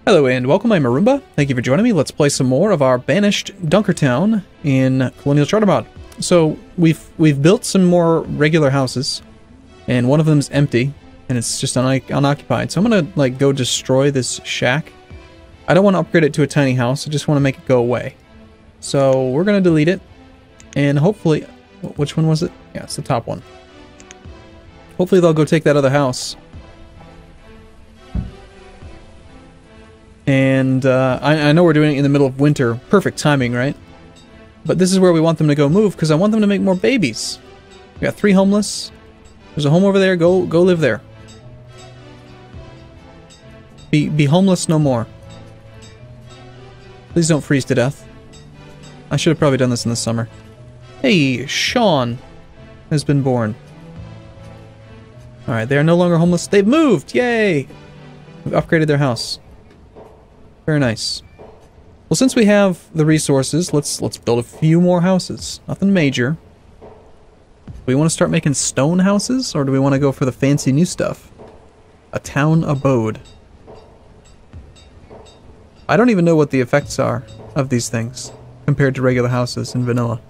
Hello and welcome, I'm Arumba. Thank you for joining me. Let's play some more of our Banished Dunkertown in Colonial Charter mod. So we've built some more regular houses, and one of them's empty, and it's just unoccupied. So I'm gonna like go destroy this shack. I don't want to upgrade it to a tiny house. I just want to make it go away. So we're gonna delete it, and hopefully, which one was it? Yeah, it's the top one. Hopefully they'll go take that other house. And I know we're doing it in the middle of winter. Perfect timing, right? But this is where we want them to go move, because I want them to make more babies. We got 3 homeless. There's a home over there. Go live there. Be homeless no more. Please don't freeze to death. I should have probably done this in the summer. Hey, Sean has been born. Alright, they are no longer homeless. They've moved! Yay! We've upgraded their house. Very nice. Well, since we have the resources, let's build a few more houses. Nothing major. Do we want to start making stone houses, or do we want to go for the fancy new stuff? A town abode. I don't even know what the effects are of these things compared to regular houses in vanilla.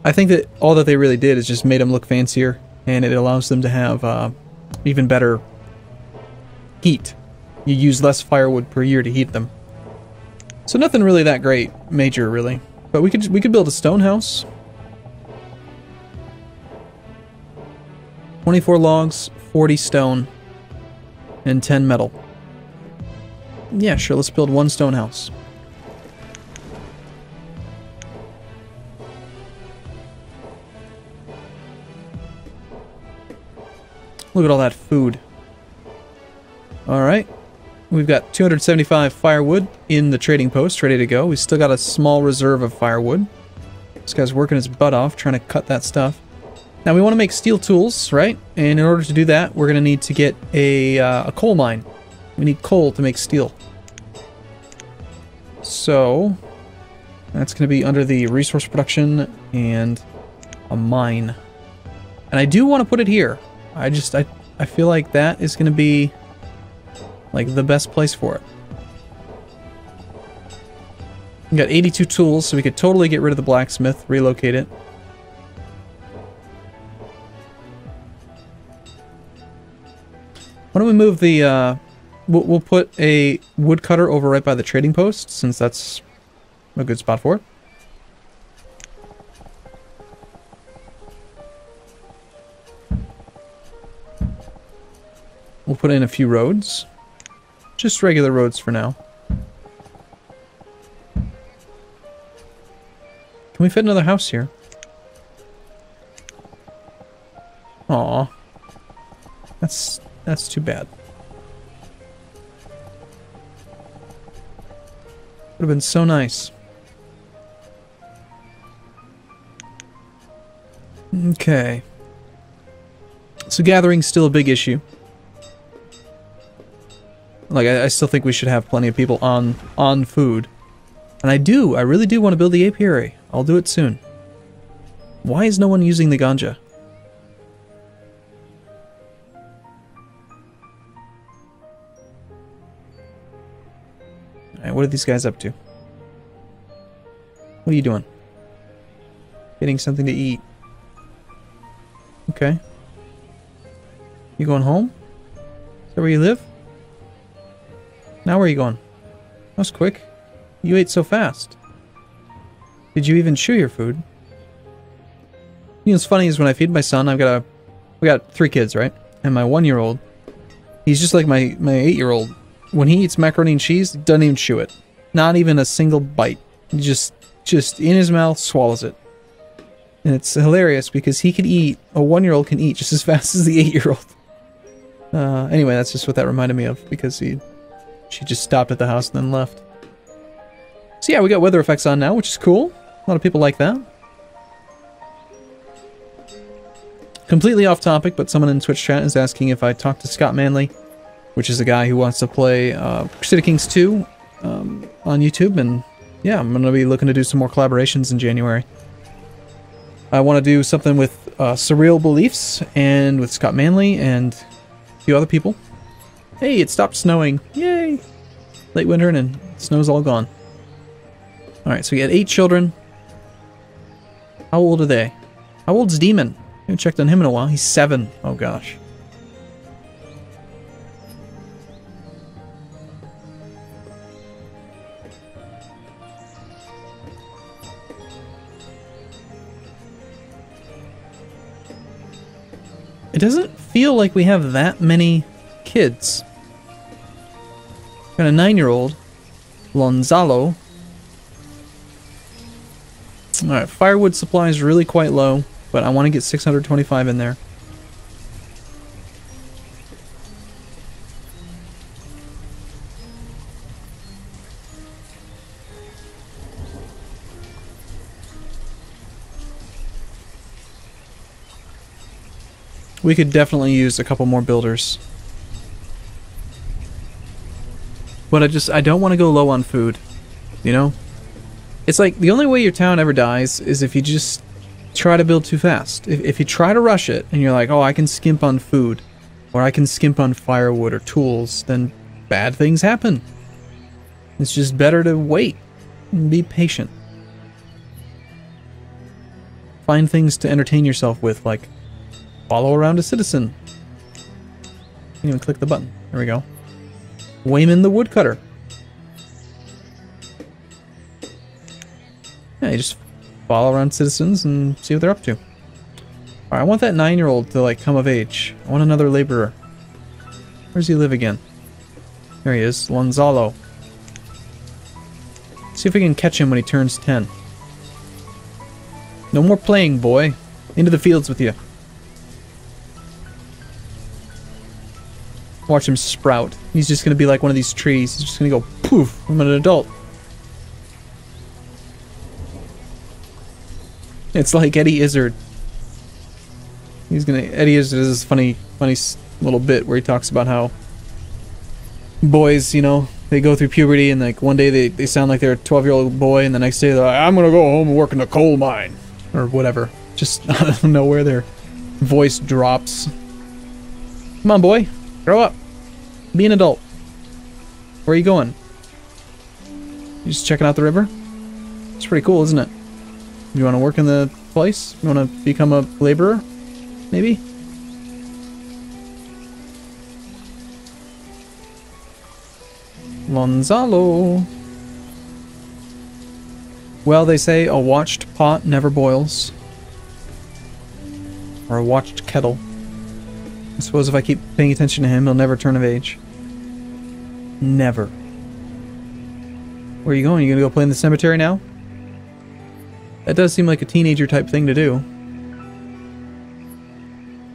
I think that all that they really did is just made them look fancier, and it allows them to have even better heat. You use less firewood per year to heat them. So nothing really that great, major really. But we could build a stone house. 24 logs, 40 stone, and 10 metal. Yeah, sure, let's build 1 stone house. Look at all that food. Alright. We've got 275 firewood in the trading post, ready to go. We still got a small reserve of firewood. This guy's working his butt off, trying to cut that stuff. Now we want to make steel tools, right? And in order to do that, we're going to need to get a coal mine. We need coal to make steel. So, that's going to be under the resource production and a mine. And I do want to put it here. I feel like that is going to be like the best place for it. We got 82 tools, so we could totally get rid of the blacksmith, relocate it. Why don't we move the, we'll put a woodcutter over right by the trading post, since that's a good spot for it. We'll put in a few roads. Just regular roads for now. Can we fit another house here? Aw. That's too bad. Would have been so nice. Okay. So gathering's still a big issue. Like, I still think we should have plenty of people on food. And I really do want to build the apiary. I'll do it soon. Why is no one using the ganja? Alright, what are these guys up to? What are you doing? Getting something to eat. Okay. You going home? Is that where you live? Now where are you going? That was quick. You ate so fast. Did you even chew your food? You know what's funny is when I feed my son, we got 3 kids, right? And my 1-year-old, he's just like my 8-year-old. When he eats macaroni and cheese, he doesn't even chew it. Not even a single bite. He just in his mouth, swallows it. And it's hilarious because a 1-year-old can eat just as fast as the 8-year-old. Anyway, that's just what that reminded me of, because she just stopped at the house and then left. So yeah, we got weather effects on now, which is cool. A lot of people like that. Completely off topic, but someone in Twitch chat is asking if I talked to Scott Manley, which is a guy who wants to play Crusader Kings 2 on YouTube, and yeah, I'm going to be looking to do some more collaborations in January. I want to do something with Surreal Beliefs and with Scott Manley and a few other people. Hey, it stopped snowing. Yay! late winter and snow's all gone. Alright, so we had 8 children. How old are they? How old's Demon? I haven't checked on him in a while. He's 7. Oh gosh. It doesn't feel like we have that many kids. Got a 9-year-old, Lonzalo. Alright, firewood supply is really quite low, but I want to get 625 in there. We could definitely use a couple more builders. But I don't want to go low on food, you know? It's like, the only way your town ever dies is if you just try to build too fast. If you try to rush it, and you're like, oh, I can skimp on food, or I can skimp on firewood or tools, then bad things happen. It's just better to wait and be patient. Find things to entertain yourself with, like follow around a citizen. Can't even click the button. There we go. Wayman the woodcutter. Yeah, you just follow around citizens and see what they're up to. Alright, I want that 9-year-old to, like, come of age. I want another laborer. Where does he live again? There he is, Lonzalo. See if we can catch him when he turns 10. No more playing, boy. Into the fields with you. Watch him sprout. He's just gonna be like one of these trees. He's just gonna go poof. I'm an adult. It's like Eddie Izzard. Eddie Izzard is this funny little bit where he talks about how boys, you know, they go through puberty and like one day they sound like they're a 12-year-old boy and the next day they're like, I'm gonna go home and work in a coal mine. Or whatever. Just out of nowhere their voice drops. Come on, boy. Grow up. Be an adult. Where are you going? You just checking out the river? It's pretty cool, isn't it? You want to work in the place? You want to become a laborer? Maybe? Lonzalo. Well, they say a watched pot never boils. Or a watched kettle. I suppose if I keep paying attention to him, he'll never turn of age. Never. Where are you going? You gonna go play in the cemetery now? That does seem like a teenager type thing to do.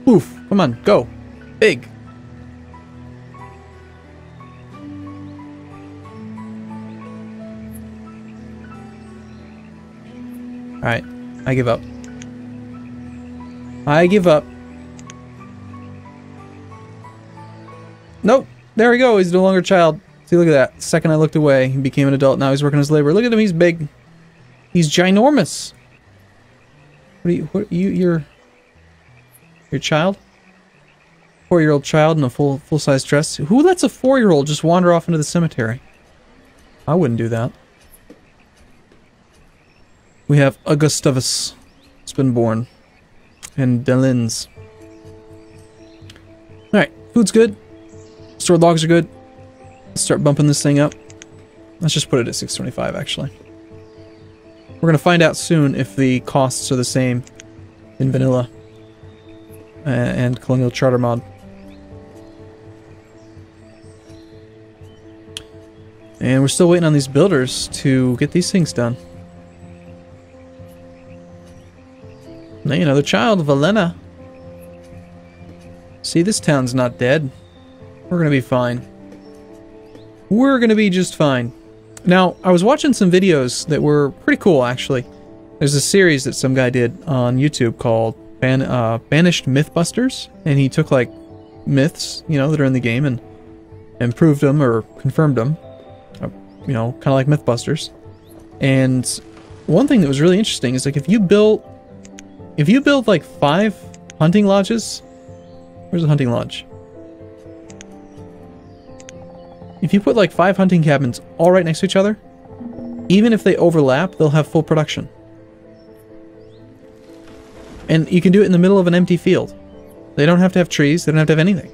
Oof! Come on, go! Big! Alright, I give up. I give up. Nope! There we go, he's no longer a child. See, look at that. The second I looked away, he became an adult. Now he's working as labor. Look at him, he's big. He's ginormous. You're a child? 4-year-old child in a full-size dress. Who lets a 4-year-old just wander off into the cemetery? I wouldn't do that. We have Augustus. It's been born. And Delins. Alright, food's good. Stored logs are good. Let's start bumping this thing up. Let's just put it at 625, actually. We're going to find out soon if the costs are the same in vanilla and Colonial Charter mod. And we're still waiting on these builders to get these things done. Now, you know, the child, Valena. See, this town's not dead. We're gonna be fine. We're gonna be just fine. Now, I was watching some videos that were pretty cool, actually. There's a series that some guy did on YouTube called Banished Mythbusters, and he took, like, myths, you know, that are in the game and proved them or confirmed them. You know, kind of like Mythbusters. And one thing that was really interesting is, like, if you build like 5 hunting lodges. Where's the hunting lodge? If you put like 5 hunting cabins all right next to each other, even if they overlap, they'll have full production. And you can do it in the middle of an empty field. They don't have to have trees, they don't have to have anything.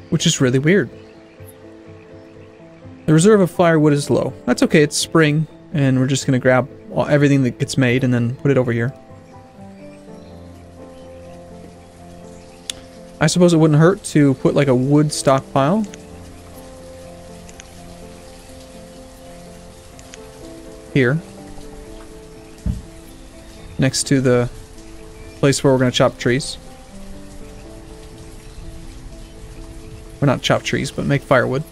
Which is really weird. The reserve of firewood is low. That's okay, it's spring, and we're just going to grab everything that gets made and then put it over here. I suppose it wouldn't hurt to put like a wood stockpile. Here. Next to the place where we're going to chop trees. Or not chop trees, but make firewood.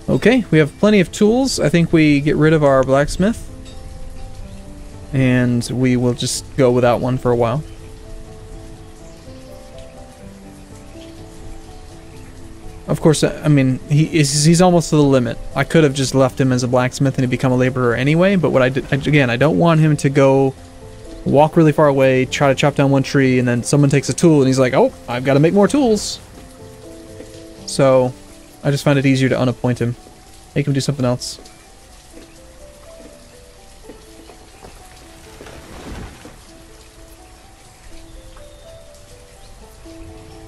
Okay, we have plenty of tools. I think we get rid of our blacksmith. And we will just go without one for a while. Of course, I mean, he's almost to the limit. I could have just left him as a blacksmith and he'd become a laborer anyway, but what I did, again, I don't want him to go walk really far away, try to chop down one tree, and then someone takes a tool and he's like, oh, I've got to make more tools. So, I just find it easier to unappoint him. Make him do something else.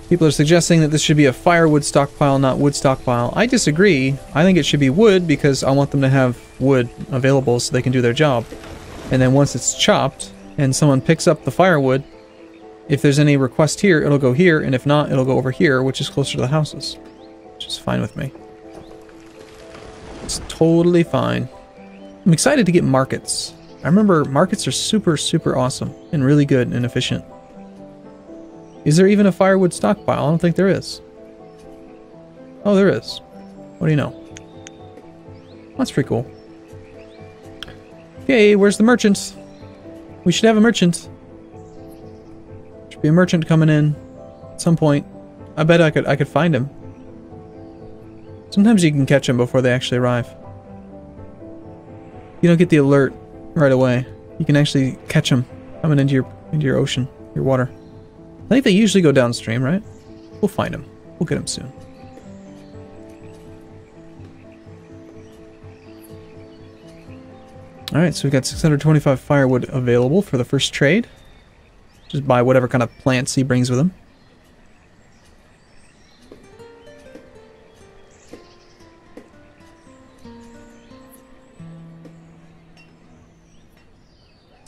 People are suggesting that this should be a firewood stockpile, not wood stockpile. I disagree. I think it should be wood because I want them to have wood available so they can do their job. And then once it's chopped and someone picks up the firewood, if there's any request here, it'll go here, and if not, it'll go over here, which is closer to the houses. Which is fine with me. It's totally fine. I'm excited to get markets. I remember markets are super, super awesome and really good and efficient. Is there even a firewood stockpile? I don't think there is. Oh, there is. What do you know? That's pretty cool. Okay, where's the merchant? We should have a merchant. Should be a merchant coming in at some point. I bet I could find him. Sometimes you can catch them before they actually arrive. You don't get the alert right away. You can actually catch them coming into your ocean, your water. I think they usually go downstream, right? We'll find them. We'll get them soon. Alright, so we've got 625 firewood available for the first trade. Just buy whatever kind of plants he brings with him.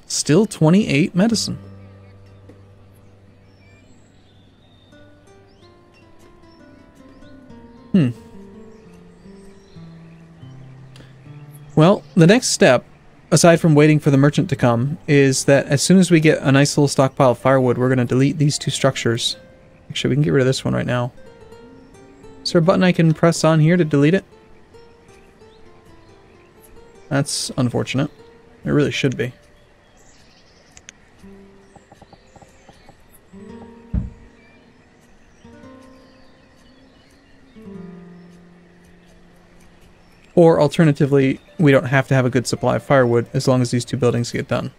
Still 28 medicine. Well, the next step, aside from waiting for the merchant to come, is that as soon as we get a nice little stockpile of firewood, we're going to delete these 2 structures. Actually, we can get rid of this one right now. Is there a button I can press on here to delete it? That's unfortunate. There really should be. Or alternatively, we don't have to have a good supply of firewood as long as these 2 buildings get done.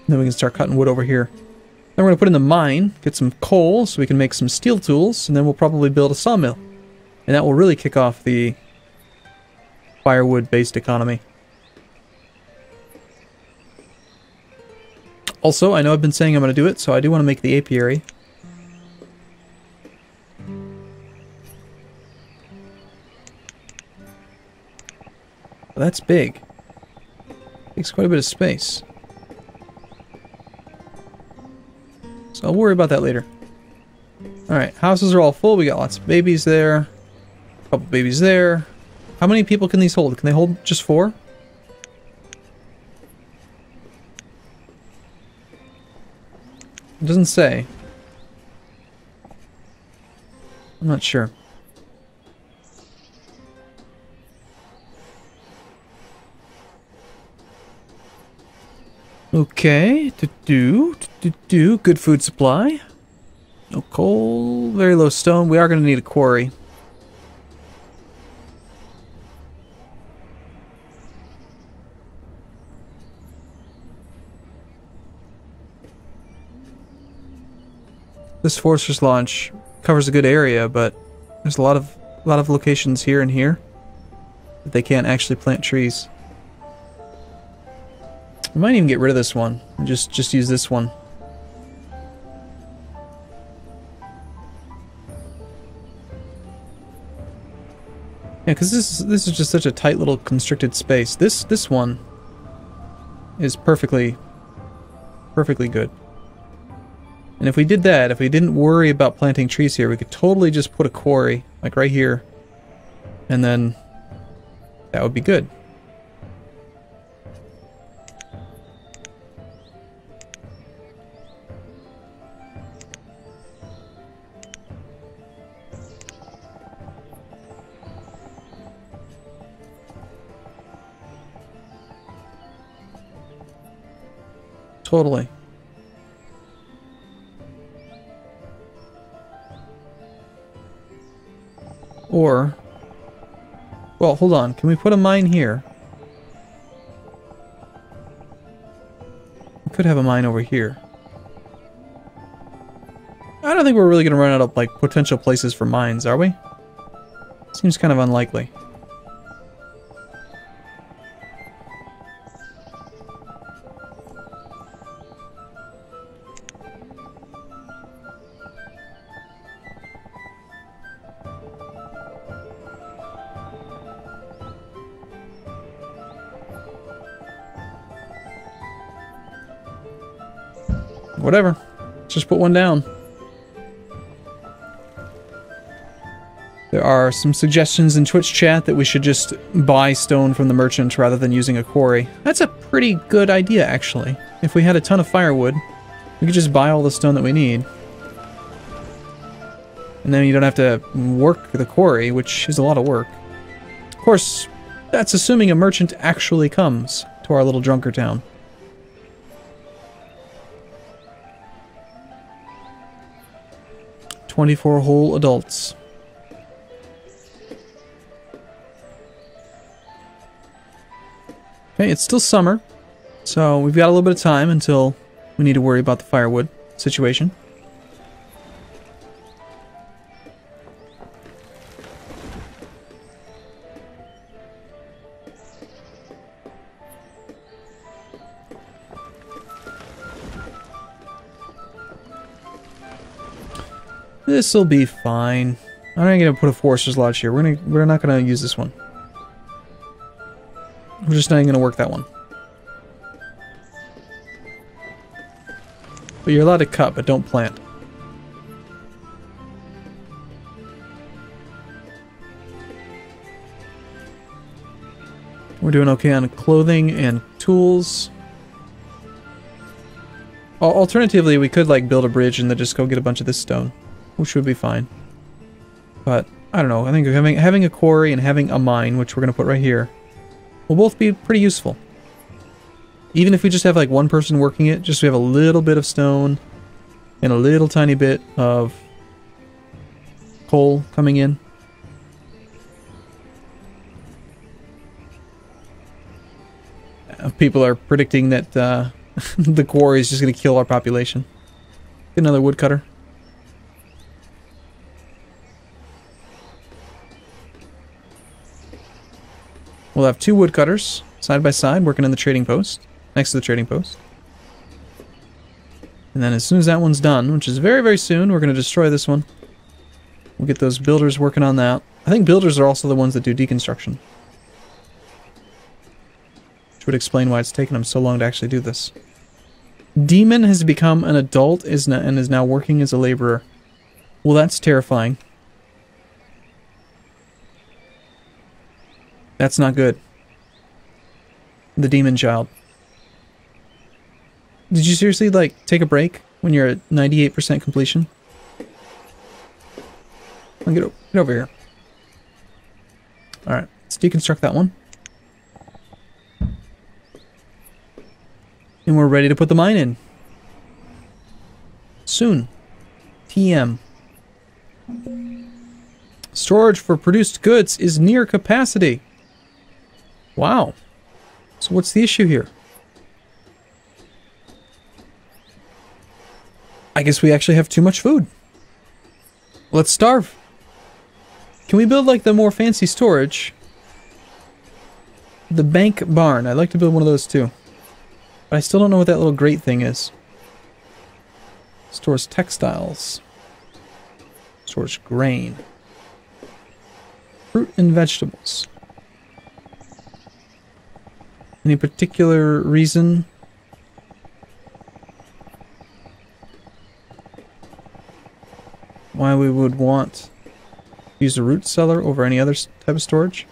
Then we can start cutting wood over here. Then we're going to put in the mine, get some coal so we can make some steel tools, and then we'll probably build a sawmill. And that will really kick off the firewood-based economy. Also, I know I've been saying I'm going to do it, so I do want to make the apiary. That's big. Takes quite a bit of space. So I'll worry about that later. Alright, houses are all full. We got lots of babies there. A couple babies there. How many people can these hold? Can they hold just 4? It doesn't say. I'm not sure. Okay, good food supply. No coal, very low stone. We are going to need a quarry. This Forcer's Launch covers a good area, but there's a lot of locations here and here that they can't actually plant trees. We might even get rid of this one and just use this one. Yeah, because this is just such a tight little constricted space. This one is perfectly good. And if we did that, if we didn't worry about planting trees here, we could totally just put a quarry, like right here, and then that would be good. Totally. Or, well, hold on. Can we put a mine here? We could have a mine over here. I don't think we're really going to run out of, like, potential places for mines, are we? Seems kind of unlikely. Whatever. Let's just put one down. There are some suggestions in Twitch chat that we should just buy stone from the merchant rather than using a quarry. That's a pretty good idea, actually. If we had a ton of firewood, we could just buy all the stone that we need. And then you don't have to work the quarry, which is a lot of work. Of course, that's assuming a merchant actually comes to our little Dunkertown. 24 whole adults. Okay, it's still summer, so we've got a little bit of time until we need to worry about the firewood situation. This'll be fine. I'm not gonna put a Forcer's Lodge here. We're not gonna use this one. We're just not even gonna work that one. But you're allowed to cut, but don't plant. We're doing okay on clothing and tools. Alternatively, we could like build a bridge and then just go get a bunch of this stone, which would be fine. But I don't know. I think having a quarry and having a mine, which we're gonna put right here, will both be pretty useful. Even if we just have like one person working it, just so we have a little bit of stone and a little tiny bit of coal coming in. People are predicting that the quarry is just going to kill our population. Get another woodcutter. We'll have 2 woodcutters side by side working in the trading post, next to the trading post. And then as soon as that one's done, which is very, very soon, we're going to destroy this one. We'll get those builders working on that. I think builders are also the ones that do deconstruction, which would explain why it's taken them so long to actually do this. Demon has become an adult and is now working as a laborer. Well, that's terrifying. That's not good. The demon child. Did you seriously, like, take a break when you're at 98% completion? Get over here. Alright, let's deconstruct that one. And we're ready to put the mine in. Soon. TM. Storage for produced goods is near capacity. Wow. So what's the issue here? I guess we actually have too much food. Let's starve. Can we build like the more fancy storage? The bank barn. I'd like to build one of those too. But I still don't know what that little grate thing is. Stores textiles. Stores grain. Fruit and vegetables. Any particular reason? Why we would want to use a root cellar over any other type of storage?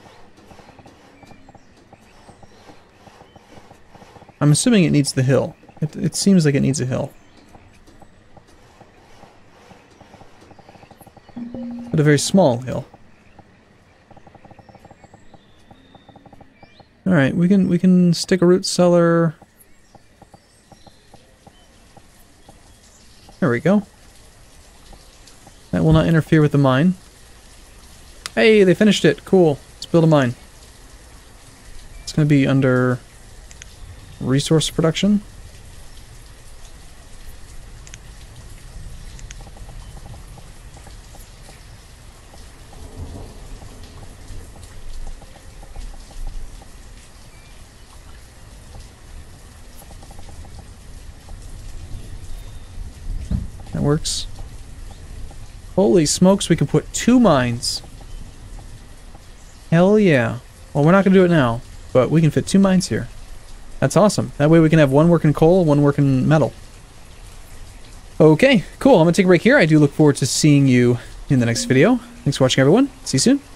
I'm assuming it needs the hill. It seems like it needs a hill. But a very small hill. Alright, we can stick a root cellar. There we go. That will not interfere with the mine. Hey, they finished it. Cool. Let's build a mine. It's going to be under resource production. That works. Holy smokes, we can put 2 mines. Hell yeah. Well, we're not going to do it now, but we can fit 2 mines here. That's awesome. That way we can have 1 working coal, 1 working metal. Okay, cool. I'm going to take a break here. I do look forward to seeing you in the next video. Thanks for watching, everyone. See you soon.